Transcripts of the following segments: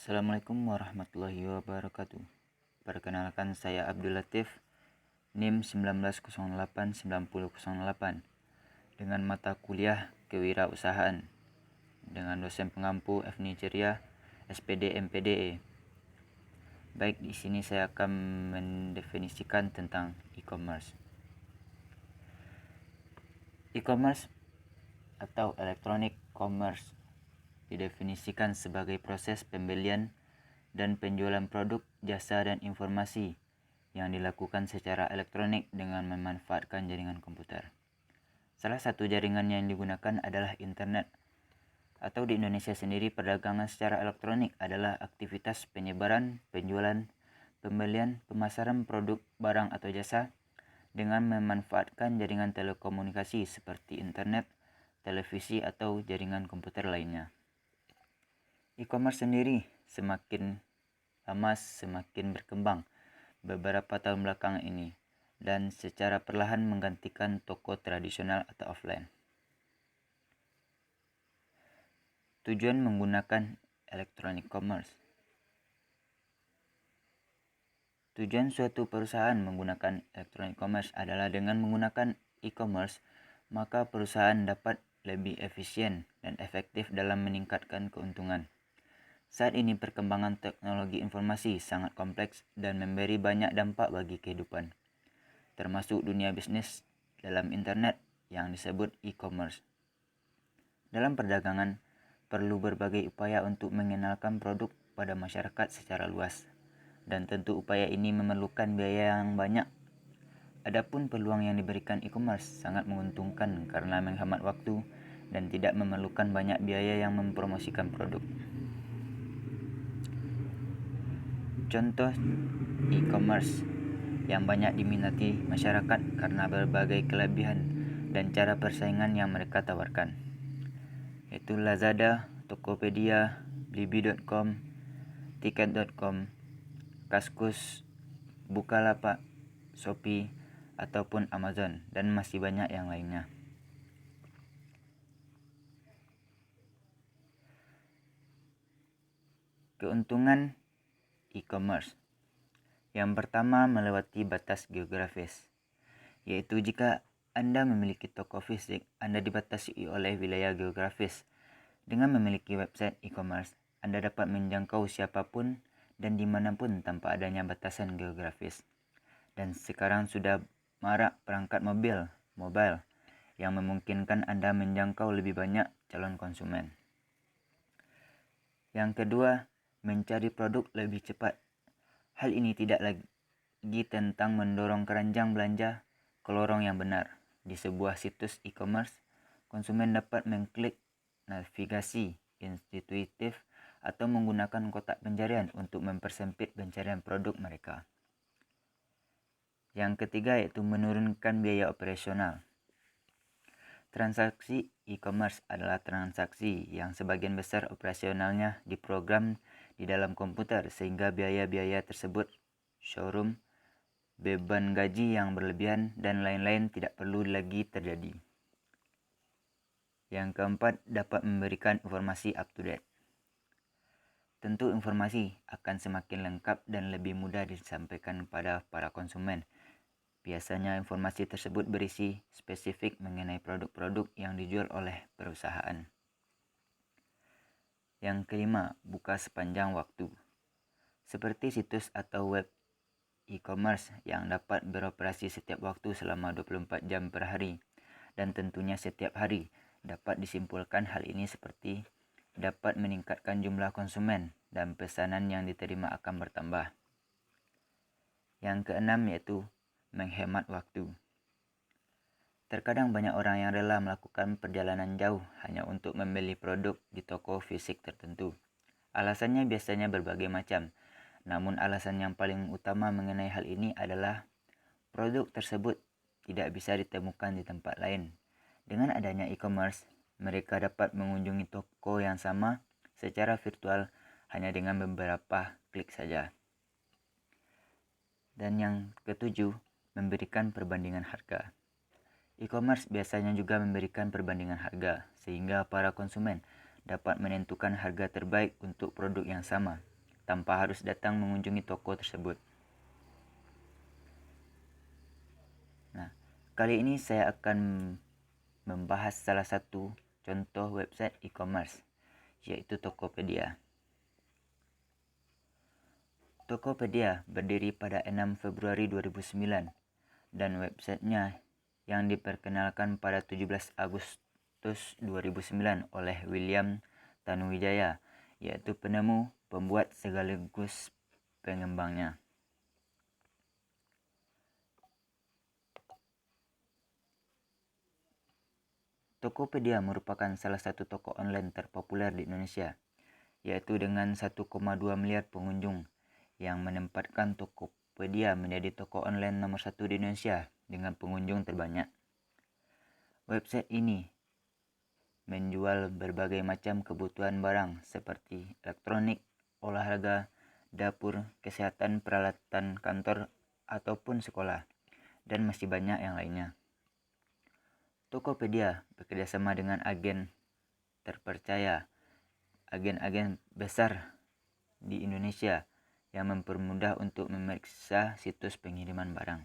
Assalamualaikum warahmatullahi wabarakatuh. Perkenalkan, saya Abdul Latif, NIM 19089008, dengan mata kuliah Kewirausahaan dengan dosen pengampu F. Nigeria, SPD MPDE. Baik, di sini saya akan mendefinisikan tentang e-commerce. E-commerce atau electronic commerce didefinisikan sebagai proses pembelian dan penjualan produk, jasa, dan informasi yang dilakukan secara elektronik dengan memanfaatkan jaringan komputer. Salah satu jaringan yang digunakan adalah internet, atau di Indonesia sendiri perdagangan secara elektronik adalah aktivitas penyebaran, penjualan, pembelian, pemasaran produk, barang atau jasa dengan memanfaatkan jaringan telekomunikasi seperti internet, televisi, atau jaringan komputer lainnya. E-commerce sendiri semakin lama semakin berkembang beberapa tahun belakangan ini dan secara perlahan menggantikan toko tradisional atau offline. Tujuan menggunakan electronic commerce. Tujuan suatu perusahaan menggunakan electronic commerce adalah dengan menggunakan e-commerce, maka perusahaan dapat lebih efisien dan efektif dalam meningkatkan keuntungan. Saat ini perkembangan teknologi informasi sangat kompleks dan memberi banyak dampak bagi kehidupan, termasuk dunia bisnis dalam internet yang disebut e-commerce. Dalam perdagangan, perlu berbagai upaya untuk mengenalkan produk pada masyarakat secara luas, dan tentu upaya ini memerlukan biaya yang banyak. Adapun peluang yang diberikan e-commerce sangat menguntungkan karena menghemat waktu dan tidak memerlukan banyak biaya yang mempromosikan produk. Contoh e-commerce yang banyak diminati masyarakat karena berbagai kelebihan dan cara persaingan yang mereka tawarkan, yaitu Lazada, Tokopedia, Blibli.com, Tiket.com, Kaskus, Bukalapak, Shopee, ataupun Amazon, dan masih banyak yang lainnya. Keuntungan e-commerce. Yang pertama, melewati batas geografis, yaitu jika Anda memiliki toko fisik, Anda dibatasi oleh wilayah geografis. Dengan memiliki website e-commerce, Anda dapat menjangkau siapapun dan dimanapun tanpa adanya batasan geografis. Dan sekarang sudah marak perangkat mobile yang memungkinkan Anda menjangkau lebih banyak calon konsumen. Yang kedua, mencari produk lebih cepat. Hal ini tidak lagi tentang mendorong keranjang belanja ke lorong yang benar. Di sebuah situs e-commerce, konsumen dapat mengklik navigasi intuitif atau menggunakan kotak pencarian untuk mempersempit pencarian produk mereka. Yang ketiga yaitu menurunkan biaya operasional. Transaksi e-commerce adalah transaksi yang sebagian besar operasionalnya diprogram di dalam komputer, sehingga biaya-biaya tersebut, showroom, beban gaji yang berlebihan, dan lain-lain tidak perlu lagi terjadi. Yang keempat, dapat memberikan informasi up to date. Tentu informasi akan semakin lengkap dan lebih mudah disampaikan kepada para konsumen. Biasanya informasi tersebut berisi spesifik mengenai produk-produk yang dijual oleh perusahaan. Yang kelima, buka sepanjang waktu. Seperti situs atau web e-commerce yang dapat beroperasi setiap waktu selama 24 jam per hari, dan tentunya setiap hari. Dapat disimpulkan hal ini seperti dapat meningkatkan jumlah konsumen dan pesanan yang diterima akan bertambah. Yang keenam yaitu menghemat waktu. Terkadang banyak orang yang rela melakukan perjalanan jauh hanya untuk membeli produk di toko fisik tertentu. Alasannya biasanya berbagai macam, namun alasan yang paling utama mengenai hal ini adalah produk tersebut tidak bisa ditemukan di tempat lain. Dengan adanya e-commerce, mereka dapat mengunjungi toko yang sama secara virtual hanya dengan beberapa klik saja. Dan yang ketujuh, memberikan perbandingan harga. E-commerce biasanya juga memberikan perbandingan harga, sehingga para konsumen dapat menentukan harga terbaik untuk produk yang sama. tanpa harus datang mengunjungi toko tersebut. Nah, kali ini saya akan membahas salah satu contoh website e-commerce, yaitu Tokopedia. Tokopedia berdiri pada 6 Februari 2009 dan websitenya yang diperkenalkan pada 17 Agustus 2009 oleh William Tanuwijaya, yaitu penemu, pembuat sekaligus pengembangnya. Tokopedia merupakan salah satu toko online terpopuler di Indonesia, yaitu dengan 1,2 miliar pengunjung, yang menempatkan Tokopedia menjadi toko online nomor 1 di Indonesia dengan pengunjung terbanyak. Website ini menjual berbagai macam kebutuhan barang seperti elektronik, olahraga, dapur, kesehatan, peralatan kantor ataupun sekolah, dan masih banyak yang lainnya. Tokopedia bekerjasama dengan agen terpercaya, agen-agen besar di Indonesia yang mempermudah untuk memeriksa situs pengiriman barang,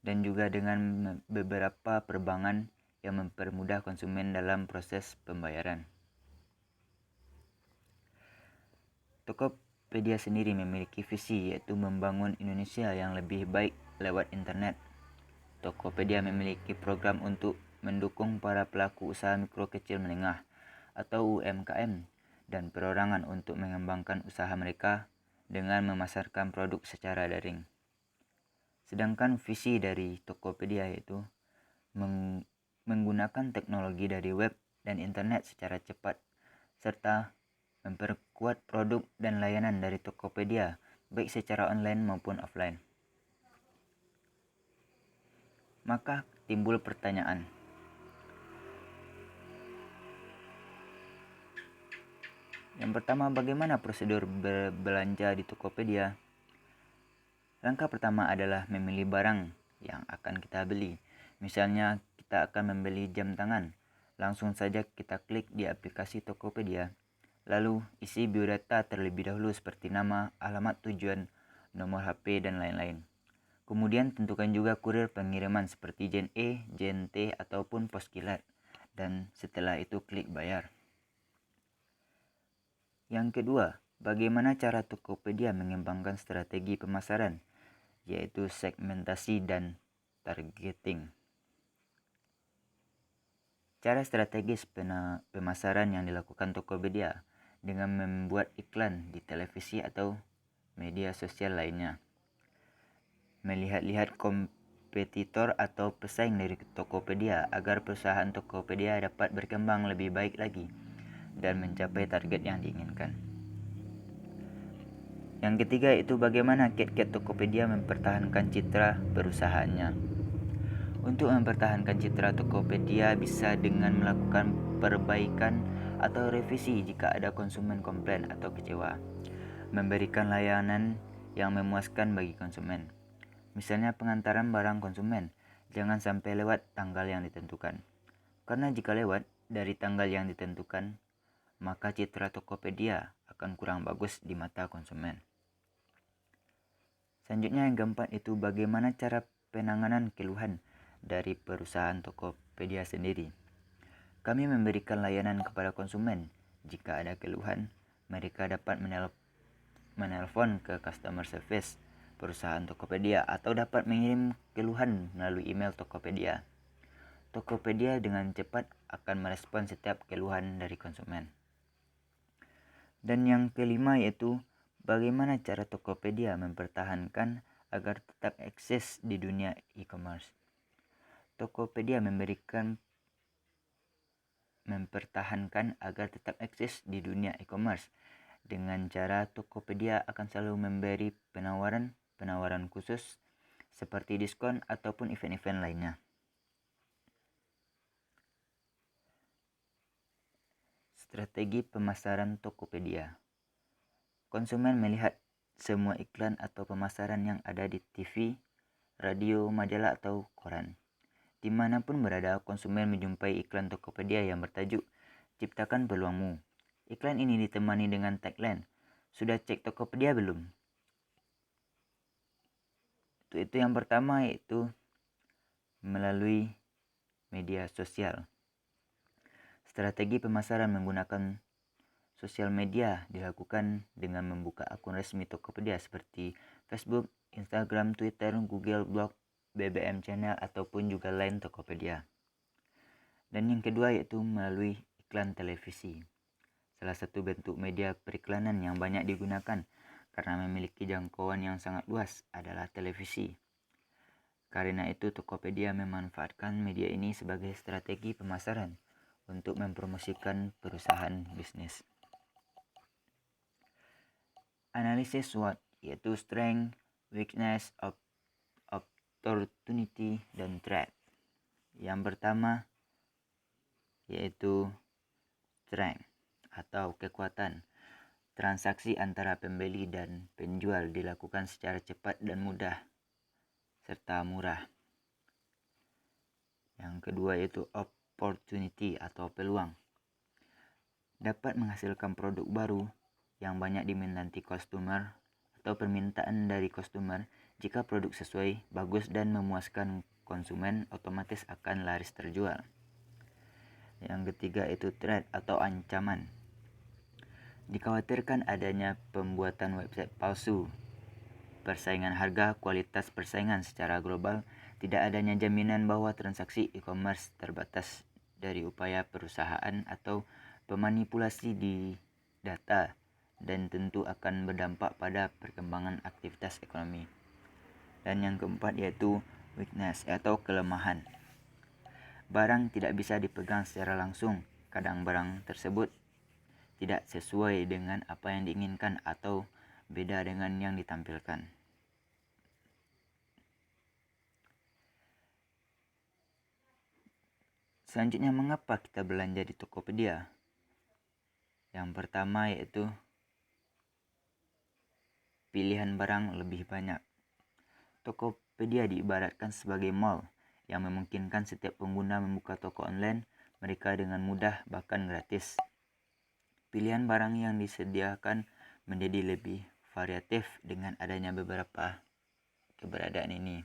dan juga dengan beberapa perbankan yang mempermudah konsumen dalam proses pembayaran. Tokopedia sendiri memiliki visi, yaitu membangun Indonesia yang lebih baik lewat internet. Tokopedia memiliki program untuk mendukung para pelaku usaha mikro kecil menengah atau UMKM dan perorangan untuk mengembangkan usaha mereka dengan memasarkan produk secara daring. Sedangkan visi dari Tokopedia yaitu menggunakan teknologi dari web dan internet secara cepat, serta memperkuat produk dan layanan dari Tokopedia baik secara online maupun offline. Maka timbul pertanyaan, yang pertama, bagaimana prosedur berbelanja di Tokopedia? Langkah pertama adalah memilih barang yang akan kita beli. Misalnya kita akan membeli jam tangan. Langsung saja kita klik di aplikasi Tokopedia. Lalu isi biodata terlebih dahulu seperti nama, alamat tujuan, nomor HP, dan lain-lain. Kemudian tentukan juga kurir pengiriman seperti JNE, JNT, ataupun pos kilat. Dan setelah itu klik bayar. Yang kedua, bagaimana cara Tokopedia mengembangkan strategi pemasaran, yaitu segmentasi dan targeting. Cara strategis pemasaran yang dilakukan Tokopedia dengan membuat iklan di televisi atau media sosial lainnya. Melihat-lihat kompetitor atau pesaing dari Tokopedia agar perusahaan Tokopedia dapat berkembang lebih baik lagi dan mencapai target yang diinginkan. Yang ketiga itu bagaimana kiat-kiat Tokopedia mempertahankan citra perusahaannya. Untuk mempertahankan citra Tokopedia bisa dengan melakukan perbaikan atau revisi jika ada konsumen komplain atau kecewa. Memberikan layanan yang memuaskan bagi konsumen. Misalnya pengantaran barang konsumen, jangan sampai lewat tanggal yang ditentukan. Karena jika lewat dari tanggal yang ditentukan, maka citra Tokopedia akan kurang bagus di mata konsumen. Selanjutnya yang keempat itu bagaimana cara penanganan keluhan dari perusahaan Tokopedia sendiri. Kami memberikan layanan kepada konsumen. Jika ada keluhan, mereka dapat menelpon ke customer service perusahaan Tokopedia atau dapat mengirim keluhan melalui email Tokopedia. Tokopedia dengan cepat akan merespon setiap keluhan dari konsumen. Dan yang kelima yaitu bagaimana cara Tokopedia mempertahankan agar tetap eksis di dunia e-commerce. Tokopedia mempertahankan agar tetap eksis di dunia e-commerce dengan cara Tokopedia akan selalu memberi penawaran khusus seperti diskon ataupun event-event lainnya. Strategi pemasaran Tokopedia. Konsumen melihat semua iklan atau pemasaran yang ada di TV, radio, majalah, atau koran. Dimanapun berada, konsumen menjumpai iklan Tokopedia yang bertajuk "Ciptakan Peluangmu". Iklan ini ditemani dengan tagline, Sudah cek Tokopedia belum? Itu yang pertama, yaitu melalui media sosial. Strategi pemasaran menggunakan sosial media dilakukan dengan membuka akun resmi Tokopedia seperti Facebook, Instagram, Twitter, Google Blog, BBM Channel, ataupun juga lain Tokopedia. Dan yang kedua yaitu melalui iklan televisi. Salah satu bentuk media periklanan yang banyak digunakan karena memiliki jangkauan yang sangat luas adalah televisi. Karena itu Tokopedia memanfaatkan media ini sebagai strategi pemasaran untuk mempromosikan perusahaan bisnis. Analisis SWOT yaitu strength, weakness, opportunity, dan threat. Yang pertama yaitu strength atau kekuatan. Transaksi antara pembeli dan penjual dilakukan secara cepat dan mudah serta murah. Yang kedua yaitu opportunity atau peluang. Dapat menghasilkan produk baru yang banyak diminati customer atau permintaan dari customer. Jika produk sesuai, bagus dan memuaskan konsumen, otomatis akan laris terjual. Yang ketiga itu threat atau ancaman. Dikhawatirkan adanya pembuatan website palsu, persaingan harga, kualitas persaingan secara global, tidak adanya jaminan bahwa transaksi e-commerce terbatas dari upaya perusahaan atau pemanipulasi di data, dan tentu akan berdampak pada perkembangan aktivitas ekonomi. Dan yang keempat yaitu weakness atau kelemahan. Barang tidak bisa dipegang secara langsung. Kadang barang tersebut tidak sesuai dengan apa yang diinginkan atau beda dengan yang ditampilkan. Selanjutnya, mengapa kita belanja di Tokopedia? Yang pertama yaitu pilihan barang lebih banyak. Tokopedia diibaratkan sebagai mall yang memungkinkan setiap pengguna membuka toko online mereka dengan mudah, bahkan gratis. Pilihan barang yang disediakan menjadi lebih variatif dengan adanya beberapa keberadaan ini.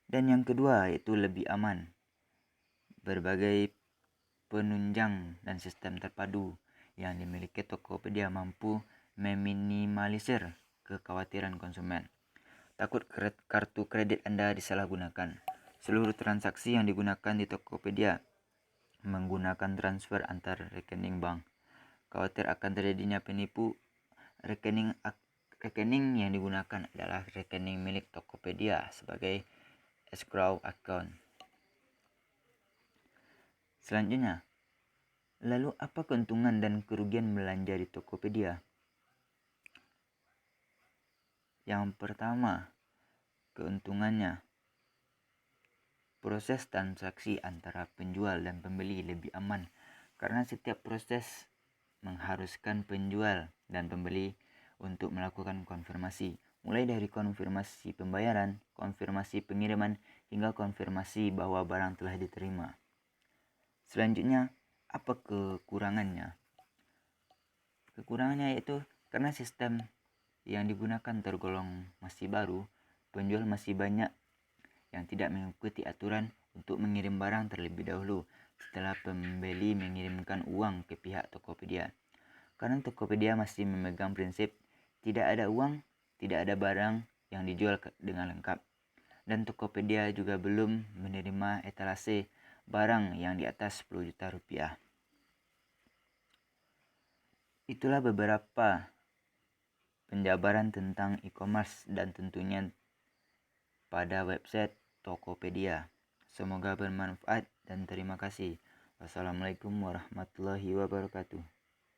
Dan yang kedua yaitu lebih aman. Berbagai penunjang dan sistem terpadu yang dimiliki Tokopedia mampu meminimalisir kekhawatiran konsumen. Takut kartu kredit Anda disalahgunakan. Seluruh transaksi yang digunakan di Tokopedia menggunakan transfer antar rekening bank. Khawatir akan terjadinya penipu, rekening yang digunakan adalah rekening milik Tokopedia sebagai escrow account. Selanjutnya, lalu apa keuntungan dan kerugian belanja di Tokopedia? Yang pertama, keuntungannya. Proses transaksi antara penjual dan pembeli lebih aman karena setiap proses mengharuskan penjual dan pembeli untuk melakukan konfirmasi, mulai dari konfirmasi pembayaran, konfirmasi pengiriman, hingga konfirmasi bahwa barang telah diterima. Selanjutnya, apa kekurangannya? Kekurangannya yaitu karena sistem yang digunakan tergolong masih baru, penjual masih banyak yang tidak mengikuti aturan untuk mengirim barang terlebih dahulu setelah pembeli mengirimkan uang ke pihak Tokopedia. Karena Tokopedia masih memegang prinsip tidak ada uang, tidak ada barang yang dijual dengan lengkap. Dan Tokopedia juga belum menerima etalase barang yang di atas 10 juta rupiah. Itulah beberapa penjabaran tentang e-commerce dan tentunya pada website Tokopedia. Semoga bermanfaat dan terima kasih. Wassalamualaikum warahmatullahi wabarakatuh.